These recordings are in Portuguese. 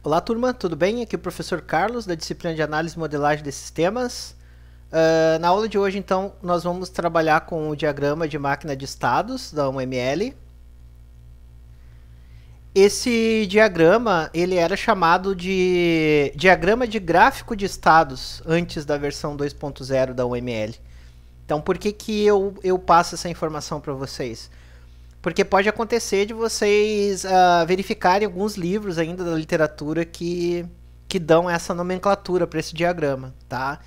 Olá, turma, tudo bem? Aqui é o professor Carlos, da disciplina de Análise e Modelagem de Sistemas. Na aula de hoje, então, nós vamos trabalhar com o diagrama de máquina de estados, da UML. Esse diagrama, ele era chamado de diagrama de gráfico de estados, antes da versão 2.0 da UML. Então, por que eu passo essa informação para vocês? Porque pode acontecer de vocês verificarem alguns livros ainda da literatura que dão essa nomenclatura para esse diagrama, tá?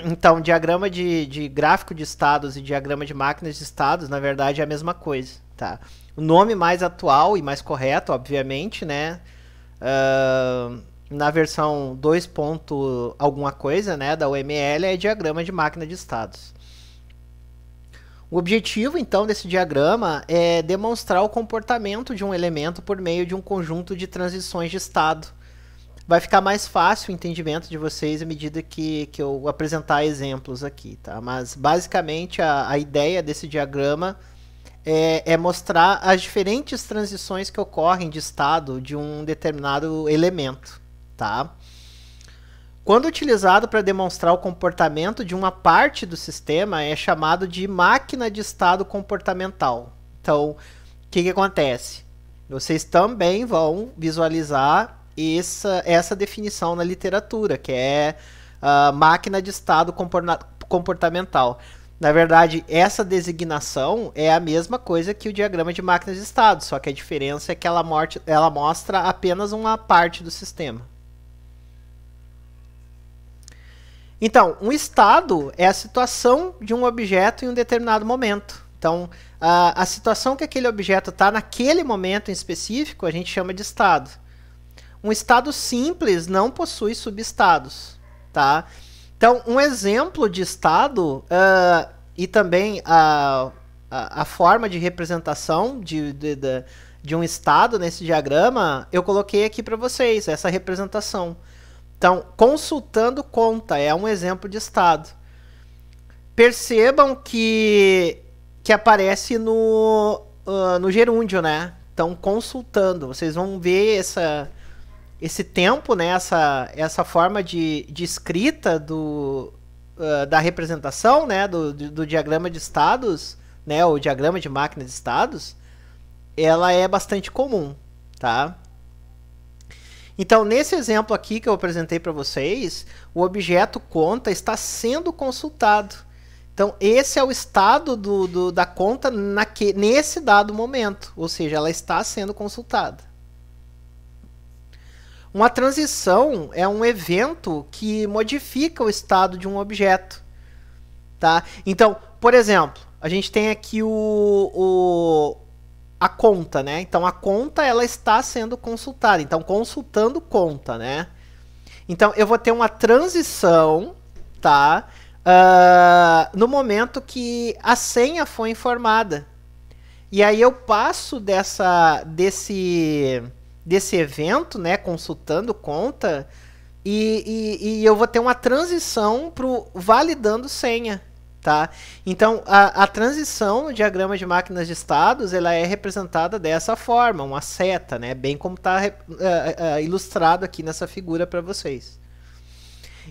Então, diagrama de gráfico de estados e diagrama de máquinas de estados, na verdade, é a mesma coisa, tá? O nome mais atual e mais correto, obviamente, né? Na versão 2. Alguma coisa, né, da UML, é diagrama de máquina de estados. O objetivo, então, desse diagrama é demonstrar o comportamento de um elemento por meio de um conjunto de transições de estado. Vai ficar mais fácil o entendimento de vocês à medida que eu apresentar exemplos aqui, tá? Mas, basicamente, a ideia desse diagrama é mostrar as diferentes transições que ocorrem de estado de um determinado elemento, tá? Quando utilizado para demonstrar o comportamento de uma parte do sistema, é chamado de máquina de estado comportamental. Então, o que acontece? Vocês também vão visualizar essa definição na literatura, que é a máquina de estado comportamental. Na verdade, essa designação é a mesma coisa que o diagrama de máquinas de estado, só que a diferença é que ela mostra apenas uma parte do sistema. Então, um estado é a situação de um objeto em um determinado momento. Então, a situação que aquele objeto está naquele momento em específico, a gente chama de estado. Um estado simples não possui subestados, tá? Então, um exemplo de estado e também a forma de representação de um estado nesse diagrama, eu coloquei aqui para vocês, essa representação. Então, consultando conta é um exemplo de estado. Percebam que aparece no gerúndio, né? Então, consultando. Vocês vão ver esse tempo, né? Essa forma de escrita da representação, né? Do diagrama de estados, né? O diagrama de máquina de estados, ela é bastante comum, tá? Então, nesse exemplo aqui que eu apresentei para vocês, o objeto conta está sendo consultado. Então, esse é o estado da conta nesse dado momento, ou seja, ela está sendo consultada. Uma transição é um evento que modifica o estado de um objeto, tá? Então, por exemplo, a gente tem aqui a conta, né? Então, a conta, ela está sendo consultada. Então, consultando conta, né? Então, eu vou ter uma transição, tá? No momento que a senha foi informada. E aí, eu passo desse evento, né? Consultando conta, e eu vou ter uma transição para o validando senha. Tá? Então, a transição no diagrama de máquinas de estados, ela é representada dessa forma, uma seta, né? Bem como está ilustrado aqui nessa figura para vocês.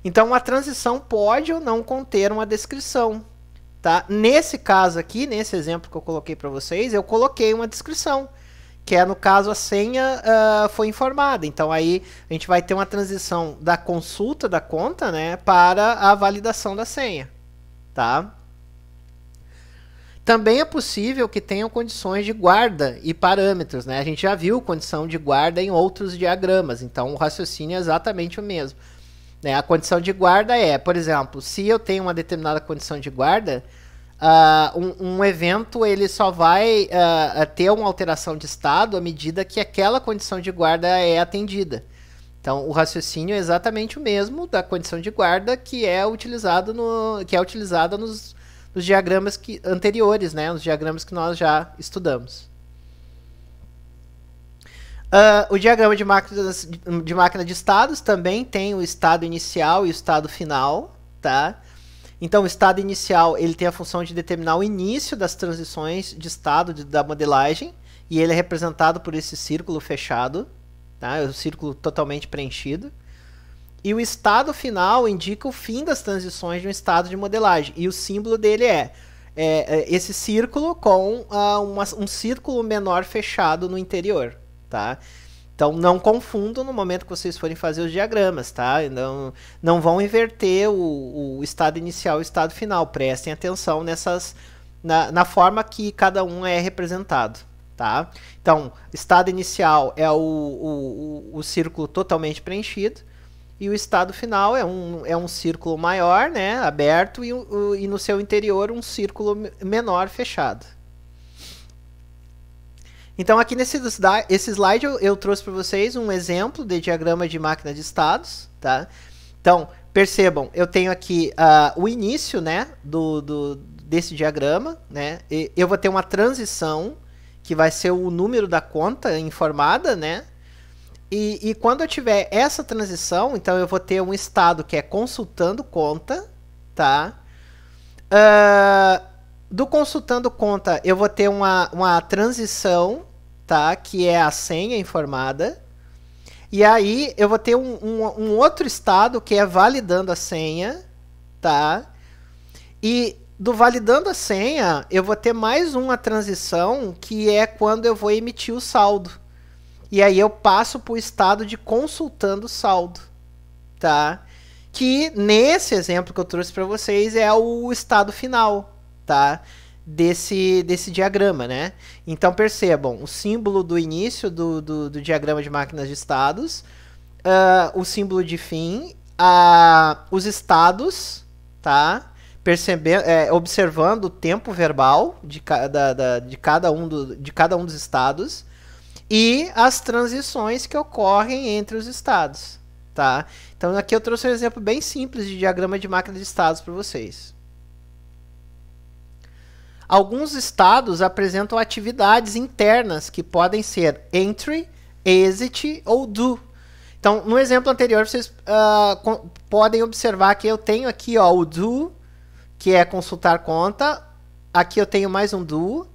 Então, a transição pode ou não conter uma descrição. Tá? Nesse caso aqui, nesse exemplo que eu coloquei para vocês, eu coloquei uma descrição, que é, no caso, a senha foi informada. Então, aí a gente vai ter uma transição da consulta da conta, né, para a validação da senha. Tá? Também é possível que tenham condições de guarda e parâmetros, né? A gente já viu condição de guarda em outros diagramas, então o raciocínio é exatamente o mesmo, né? A condição de guarda é, por exemplo, se eu tenho uma determinada condição de guarda, um evento ele só vai ter uma alteração de estado à medida que aquela condição de guarda é atendida. Então, o raciocínio é exatamente o mesmo da condição de guarda que é utilizada nos diagramas anteriores, né? Nos diagramas que nós já estudamos. O diagrama de máquina de estados também tem o estado inicial e o estado final, tá? Então, o estado inicial ele tem a função de determinar o início das transições de estado da modelagem, e ele é representado por esse círculo fechado. tá? É o círculo totalmente preenchido. E o estado final indica o fim das transições de um estado de modelagem. E o símbolo dele é esse círculo com um círculo menor fechado no interior, tá? Então não confundam no momento que vocês forem fazer os diagramas, tá? Não vão inverter o estado inicial e o estado final. Prestem atenção na forma que cada um é representado, tá? Então, estado inicial é o círculo totalmente preenchido. E o estado final é um círculo maior, né, aberto, e no seu interior um círculo menor fechado. Então aqui esse slide eu trouxe para vocês um exemplo de diagrama de máquina de estados. Tá? Então percebam, eu tenho aqui o início, né, desse diagrama. Né? Eu vou ter uma transição, que vai ser o número da conta informada, né? E quando eu tiver essa transição, então eu vou ter um estado que é consultando conta, tá? Do consultando conta, eu vou ter uma transição, tá? Que é a senha informada. E aí eu vou ter um outro estado que é validando a senha, tá? E do validando a senha, eu vou ter mais uma transição que é quando eu vou emitir o saldo. E aí eu passo para o estado de consultando saldo, tá? Que nesse exemplo que eu trouxe para vocês é o estado final, tá? Desse diagrama, né? Então percebam, o símbolo do início do diagrama de máquinas de estados, o símbolo de fim, os estados, tá? Observando o tempo verbal de cada um dos estados, e as transições que ocorrem entre os estados, tá? Então aqui eu trouxe um exemplo bem simples de diagrama de máquina de estados para vocês. Alguns estados apresentam atividades internas que podem ser entry, exit ou do. Então no exemplo anterior vocês podem observar que eu tenho aqui o do, que é consultar conta, aqui eu tenho mais um do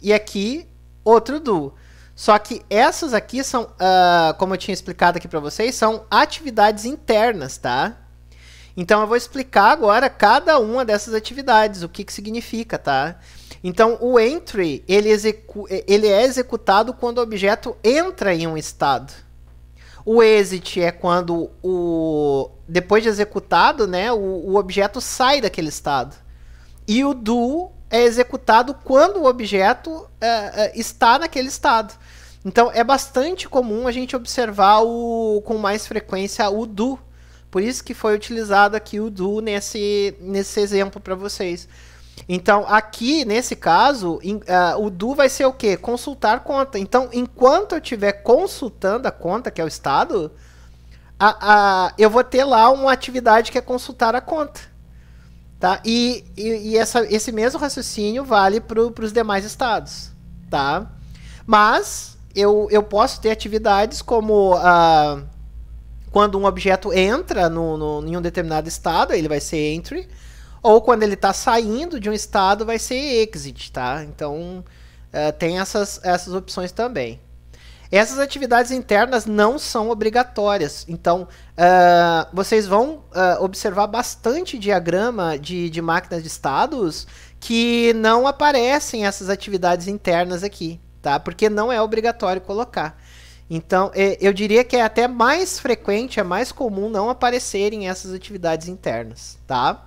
e aqui outro do. Só que essas aqui são, como eu tinha explicado aqui para vocês, são atividades internas, tá? Então eu vou explicar agora cada uma dessas atividades, o que significa, tá? Então o entry, ele é executado quando o objeto entra em um estado. O exit é quando, depois de executado, né, o objeto sai daquele estado. E o do é executado quando o objeto está naquele estado. Então, é bastante comum a gente observar com mais frequência o do. Por isso que foi utilizado aqui o do nesse exemplo para vocês. Então, aqui, nesse caso, o do vai ser o quê? Consultar conta. Então, enquanto eu estiver consultando a conta, que é o estado, eu vou ter lá uma atividade que é consultar a conta. Tá? E esse mesmo raciocínio vale para os demais estados. Tá? Mas eu posso ter atividades como quando um objeto entra em um determinado estado, ele vai ser entry, ou quando ele está saindo de um estado, vai ser exit. Tá? Então, tem essas opções também. Essas atividades internas não são obrigatórias. Então, vocês vão observar bastante diagrama de máquinas de estados que não aparecem essas atividades internas aqui, tá? Porque não é obrigatório colocar. Então, eu diria que é até mais frequente, é mais comum não aparecerem essas atividades internas, tá?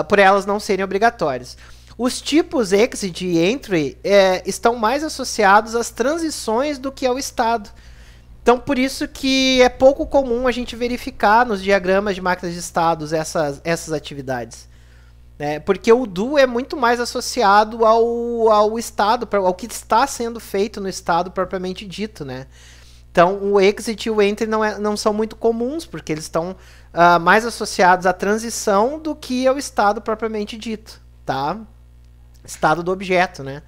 Por elas não serem obrigatórias. Os tipos exit e entry estão mais associados às transições do que ao estado. Então, por isso que é pouco comum a gente verificar nos diagramas de máquinas de estados essas atividades. Né? Porque o do é muito mais associado ao estado, ao que está sendo feito no estado propriamente dito. Né? Então, o exit e o entry não são muito comuns, porque eles estão mais associados à transição do que ao estado propriamente dito. Tá? Estado do objeto, né?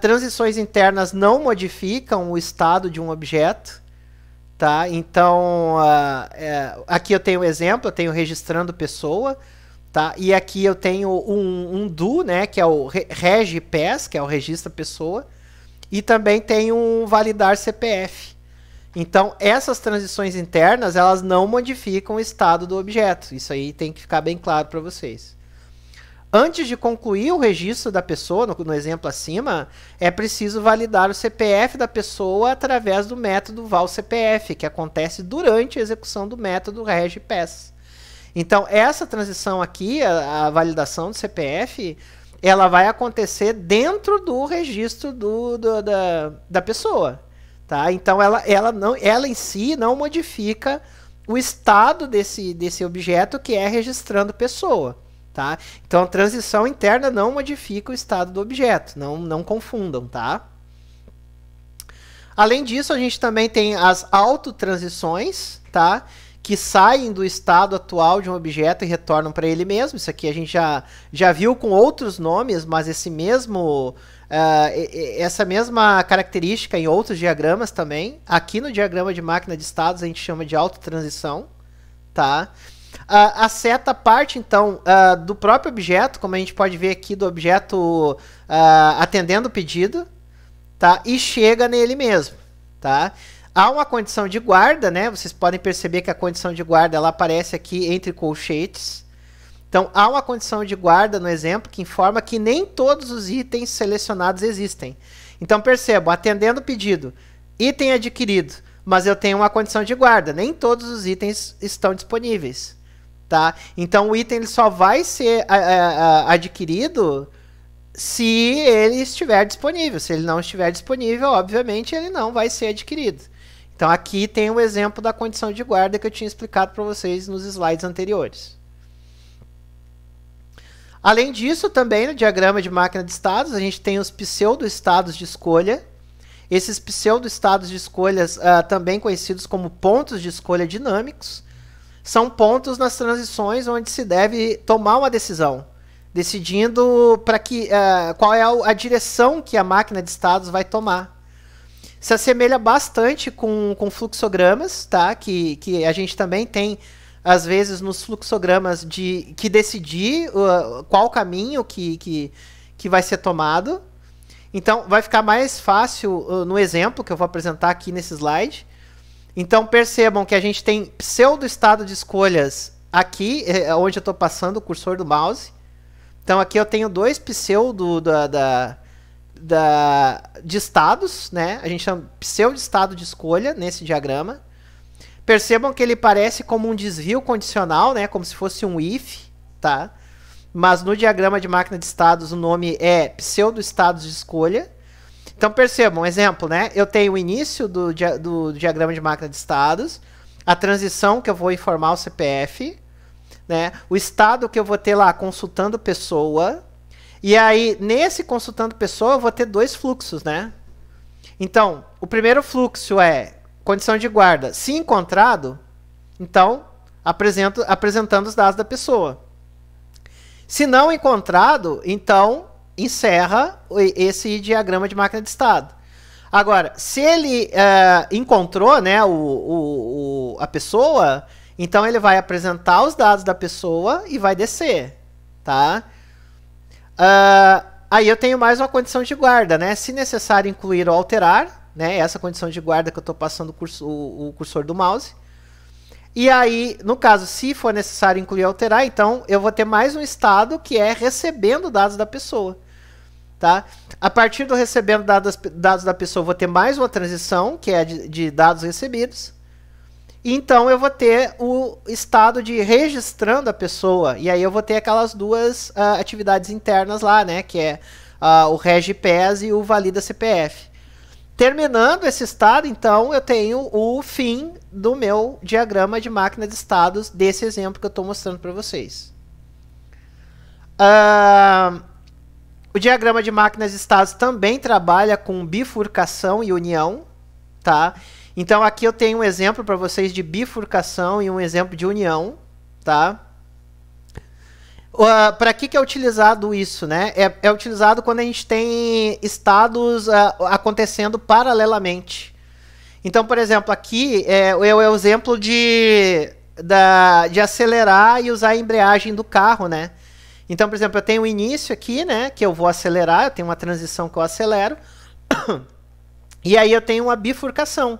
Transições internas não modificam o estado de um objeto, tá? Então, aqui eu tenho um exemplo, eu tenho registrando pessoa, tá? E aqui eu tenho um do, né? Que é o reg PES, que é o registra pessoa, e também tem um validar CPF. Então, essas transições internas, elas não modificam o estado do objeto. Isso aí tem que ficar bem claro para vocês. Antes de concluir o registro da pessoa, no exemplo acima, é preciso validar o CPF da pessoa através do método valCPF, que acontece durante a execução do método regPass. Então, essa transição aqui, a validação do CPF, ela vai acontecer dentro do registro da pessoa. Tá? Então, ela em si não modifica o estado desse objeto que é registrando pessoa. Tá? Então, a transição interna não modifica o estado do objeto. Não confundam. Tá? Além disso, a gente também tem as autotransições, tá? Que saem do estado atual de um objeto e retornam para ele mesmo. Isso aqui a gente já viu com outros nomes, mas essa mesma característica em outros diagramas também. Aqui no diagrama de máquina de estados a gente chama de autotransição. Tá? A seta parte, então, do próprio objeto, como a gente pode ver aqui do objeto atendendo o pedido, tá? E chega nele mesmo. Tá? Há uma condição de guarda, né? Vocês podem perceber que a condição de guarda ela aparece aqui entre colchetes. Então, há uma condição de guarda no exemplo que informa que nem todos os itens selecionados existem. Então, percebam, atendendo o pedido, item adquirido, mas eu tenho uma condição de guarda. Nem todos os itens estão disponíveis. Tá? Então, o item ele só vai ser adquirido se ele estiver disponível. Se ele não estiver disponível, obviamente, ele não vai ser adquirido. Então, aqui tem um exemplo da condição de guarda que eu tinha explicado para vocês nos slides anteriores. Além disso, também no diagrama de máquina de estados, a gente tem os pseudo-estados de escolha. Esses pseudo-estados de escolhas, também conhecidos como pontos de escolha dinâmicos, são pontos nas transições onde se deve tomar uma decisão, decidindo qual é a direção que a máquina de estados vai tomar. Se assemelha bastante com fluxogramas, tá? Que a gente também tem, às vezes, nos fluxogramas que decidir qual caminho que vai ser tomado. Então, vai ficar mais fácil no exemplo que eu vou apresentar aqui nesse slide. Então, percebam que a gente tem pseudo-estado de escolhas aqui, onde eu estou passando o cursor do mouse. Então, aqui eu tenho dois pseudo de estados, né? A gente chama pseudo-estado de escolha nesse diagrama. Percebam que ele parece como um desvio condicional, né? Como se fosse um if, tá? Mas no diagrama de máquina de estados o nome é pseudo-estados de escolha. Então percebam, um exemplo, né? Eu tenho o início do diagrama de máquina de estados, a transição que eu vou informar o CPF, né? O estado que eu vou ter lá consultando pessoa. E aí, nesse consultando pessoa, eu vou ter dois fluxos, né? Então, o primeiro fluxo é condição de guarda. Se encontrado, então, apresentando os dados da pessoa. Se não encontrado, então, encerra esse diagrama de máquina de estado. Agora, se ele encontrou, né, a pessoa, então ele vai apresentar os dados da pessoa e vai descer, tá? Aí eu tenho mais uma condição de guarda, né? Se necessário incluir ou alterar, né? Essa condição de guarda que eu estou passando o cursor do mouse. E aí, no caso, se for necessário incluir ou alterar, então eu vou ter mais um estado que é recebendo dados da pessoa. Tá? A partir do recebendo dados da pessoa, eu vou ter mais uma transição, que é de dados recebidos. E então eu vou ter o estado de registrando a pessoa. E aí eu vou ter aquelas duas atividades internas lá, né? Que é o regPass e o valida CPF. Terminando esse estado, então, eu tenho o fim do meu diagrama de máquina de estados desse exemplo que eu estou mostrando para vocês. O diagrama de máquinas de estados também trabalha com bifurcação e união, tá? Então, aqui eu tenho um exemplo para vocês de bifurcação e um exemplo de união, tá? Para que é utilizado isso, né? É utilizado quando a gente tem estados acontecendo paralelamente. Então, por exemplo, aqui é o exemplo de acelerar e usar a embreagem do carro, né? Então, por exemplo, eu tenho o início aqui, né? Que eu vou acelerar, eu tenho uma transição que eu acelero. E aí eu tenho uma bifurcação,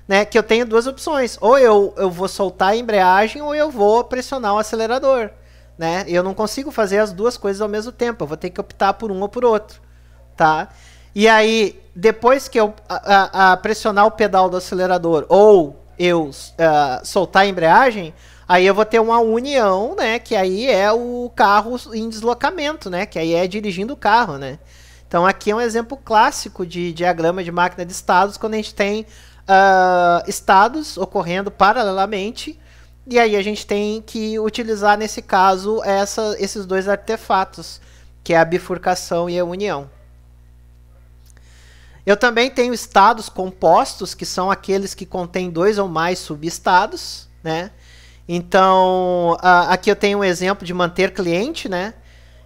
né, que eu tenho duas opções. Ou eu vou soltar a embreagem ou eu vou pressionar o acelerador. Né? Eu não consigo fazer as duas coisas ao mesmo tempo. Eu vou ter que optar por um ou por outro. Tá? E aí, depois que eu pressionar o pedal do acelerador ou eu soltar a embreagem, aí eu vou ter uma união, né? Que aí é o carro em deslocamento, né? Que aí é dirigindo o carro, né? Então aqui é um exemplo clássico de diagrama de máquina de estados, quando a gente tem estados ocorrendo paralelamente, e aí a gente tem que utilizar, nesse caso, esses dois artefatos, que é a bifurcação e a união. Eu também tenho estados compostos, que são aqueles que contêm dois ou mais subestados, né? Então, aqui eu tenho um exemplo de manter cliente, né?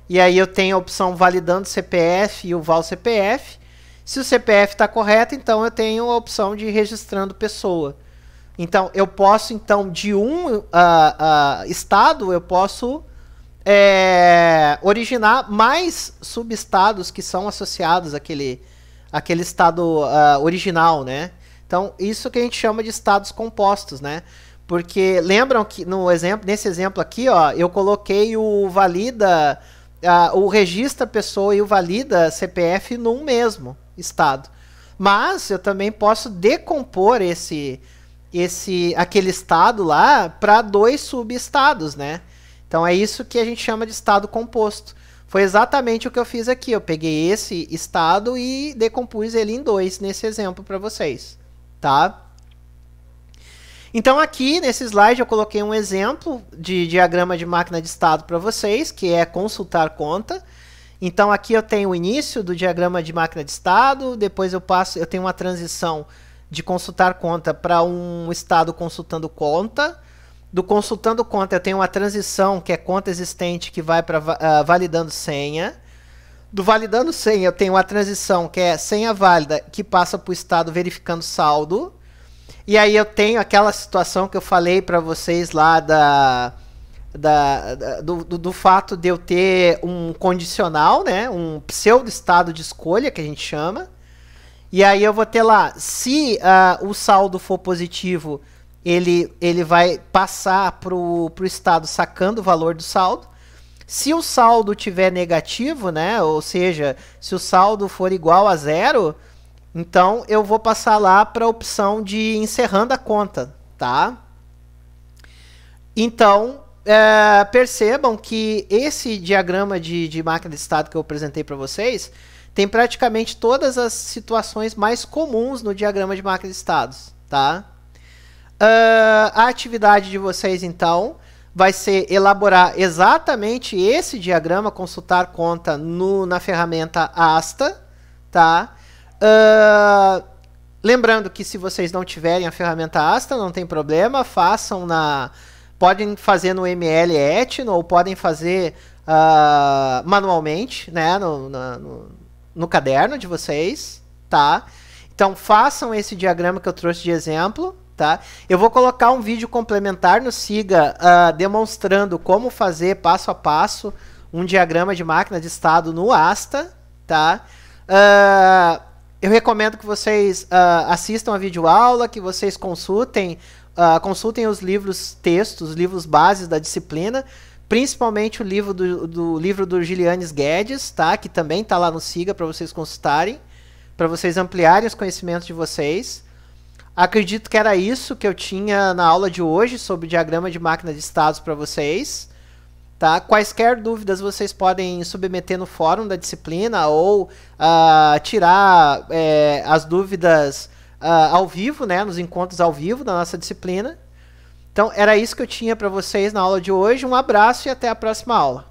E aí eu tenho a opção validando CPF e o val CPF. Se o CPF está correto, então eu tenho a opção de registrando pessoa. Então, eu posso, então, de um estado, eu posso originar mais subestados que são associados àquele estado original, né? Então, isso que a gente chama de estados compostos, né? Porque lembram que nesse exemplo aqui, ó, eu coloquei o valida, o registra pessoa e o valida CPF num mesmo estado. Mas eu também posso decompor aquele estado lá para dois subestados, né? Então é isso que a gente chama de estado composto. Foi exatamente o que eu fiz aqui. Eu peguei esse estado e decompus ele em dois nesse exemplo para vocês, tá? Então aqui nesse slide eu coloquei um exemplo de diagrama de máquina de estado para vocês, que é consultar conta. Então aqui eu tenho o início do diagrama de máquina de estado, depois eu tenho uma transição de consultar conta para um estado consultando conta. Do consultando conta eu tenho uma transição, que é conta existente, que vai para validando senha. Do validando senha eu tenho uma transição, que é senha válida, que passa para o estado verificando saldo. E aí eu tenho aquela situação que eu falei para vocês lá do fato de eu ter um condicional, né? Um pseudo estado de escolha, que a gente chama. E aí eu vou ter lá, se o saldo for positivo, ele vai passar para o estado sacando o valor do saldo. Se o saldo tiver negativo, né? Ou seja, se o saldo for igual a zero, então eu vou passar lá para a opção de encerrando a conta, tá? Então, percebam que esse diagrama de máquina de estado que eu apresentei para vocês tem praticamente todas as situações mais comuns no diagrama de máquina de estados, tá? A atividade de vocês, então, vai ser elaborar exatamente esse diagrama, consultar conta na ferramenta Asta, tá? Lembrando que se vocês não tiverem a ferramenta Asta, não tem problema, podem fazer no ML Etno ou podem fazer manualmente, né, no caderno de vocês, tá? Então façam esse diagrama que eu trouxe de exemplo, tá? Eu vou colocar um vídeo complementar no Siga demonstrando como fazer passo a passo um diagrama de máquina de estado no Asta, tá? Eu recomendo que vocês assistam a videoaula, que vocês consultem os livros textos, os livros bases da disciplina, principalmente o livro do Gilianes Guedes, tá? Que também está lá no Siga para vocês consultarem, para vocês ampliarem os conhecimentos de vocês. Acredito que era isso que eu tinha na aula de hoje sobre diagrama de máquina de estados para vocês. Tá? Quaisquer dúvidas vocês podem submeter no fórum da disciplina ou tirar as dúvidas ao vivo, né? Nos encontros ao vivo da nossa disciplina. Então, era isso que eu tinha para vocês na aula de hoje. Um abraço e até a próxima aula.